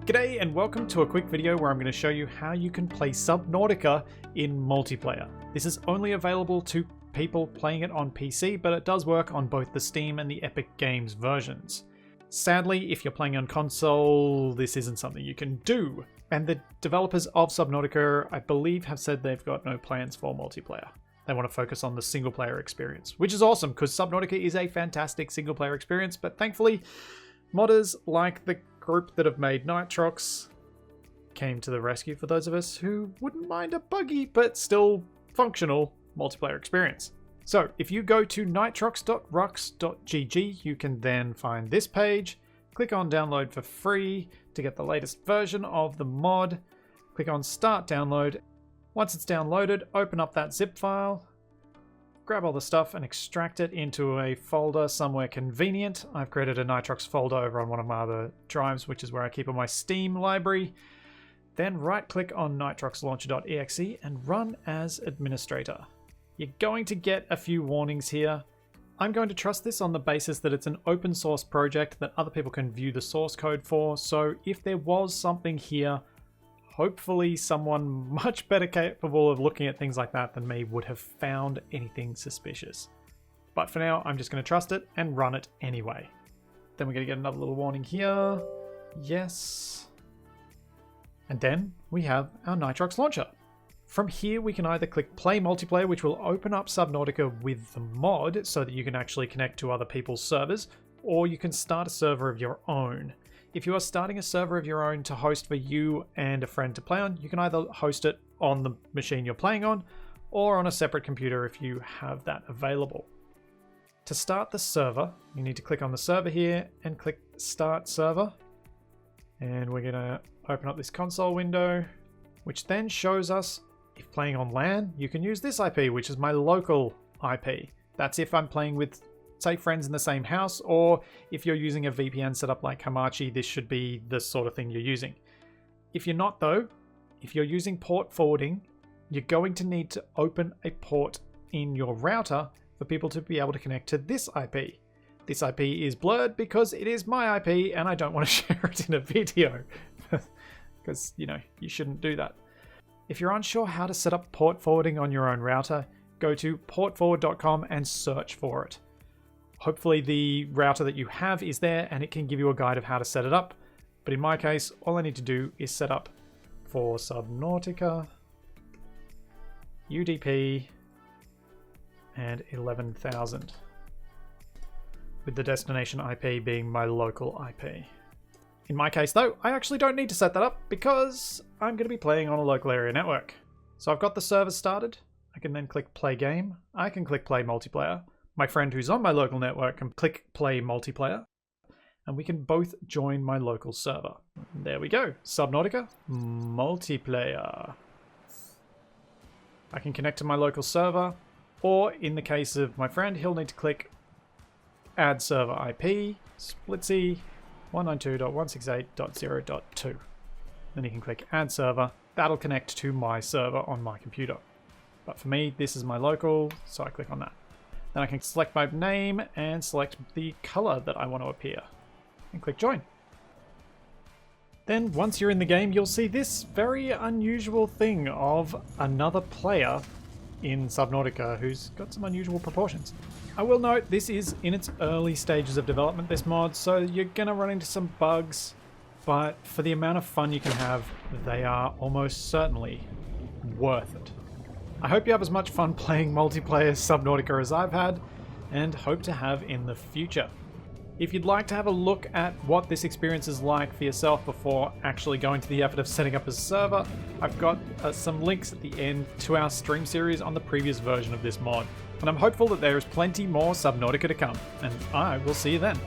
G'day and welcome to a quick video where I'm going to show you how you can play Subnautica in multiplayer. This is only available to people playing it on PC, but it does work on both the Steam and the Epic Games versions. Sadly, if you're playing on console, this isn't something you can do. And the developers of Subnautica, I believe, have said they've got no plans for multiplayer. They want to focus on the single player experience, which is awesome because Subnautica is a fantastic single player experience, but thankfully, modders like the group that have made Nitrox came to the rescue for those of us who wouldn't mind a buggy but still functional multiplayer experience. So if you go to nitrox.rux.gg, you can then find this page, click on download for free to get the latest version of the mod, click on start download. Once it's downloaded, open up that zip file, grab all the stuff and extract it into a folder somewhere convenient. I've created a Nitrox folder over on one of my other drives, which is where I keep all my Steam library. Then right-click on nitroxlauncher.exe and run as administrator. You're going to get a few warnings here. I'm going to trust this on the basis that it's an open source project that other people can view the source code for, so if there was something here, hopefully someone much better capable of looking at things like that than me would have found anything suspicious. But for now, I'm just going to trust it and run it anyway. Then we're going to get another little warning here. Yes. And then we have our Nitrox launcher. From here, we can either click play multiplayer, which will open up Subnautica with the mod so that you can actually connect to other people's servers, or you can start a server of your own. If you are starting a server of your own to host for you and a friend to play on, you can either host it on the machine you're playing on or on a separate computer if you have that available. To start the server, you need to click on the server here and click Start Server. And we're going to open up this console window, which then shows us if playing on LAN, you can use this IP, which is my local IP. That's if I'm playing with, say, friends in the same house, or if you're using a VPN setup like Hamachi, this should be the sort of thing you're using. If you're not though, if you're using port forwarding, you're going to need to open a port in your router for people to be able to connect to this IP. This IP is blurred because it is my IP and I don't want to share it in a video because, you know, you shouldn't do that. If you're unsure how to set up port forwarding on your own router, go to portforward.com and search for it. Hopefully the router that you have is there and it can give you a guide of how to set it up. But in my case, all I need to do is set up for Subnautica, UDP, and 11,000. With the destination IP being my local IP. In my case though, I actually don't need to set that up because I'm going to be playing on a local area network. So I've got the server started. I can then click play game. I can click play multiplayer. My friend who's on my local network can click play multiplayer. And we can both join my local server. There we go. Subnautica multiplayer. I can connect to my local server, or in the case of my friend, he'll need to click add server IP, splitsy 192.168.0.2. Then you can click add server. That'll connect to my server on my computer. But for me, this is my local, so I click on that. Then I can select my name and select the color that I want to appear. And click join. Then once you're in the game, you'll see this very unusual thing of another player in Subnautica who's got some unusual proportions. I will note this is in its early stages of development, this mod, so you're gonna run into some bugs, but for the amount of fun you can have, they are almost certainly worth it. I hope you have as much fun playing multiplayer Subnautica as I've had, and hope to have in the future. If you'd like to have a look at what this experience is like for yourself before actually going to the effort of setting up a server, I've got some links at the end to our stream series on the previous version of this mod. And I'm hopeful that there is plenty more Subnautica to come, and I will see you then.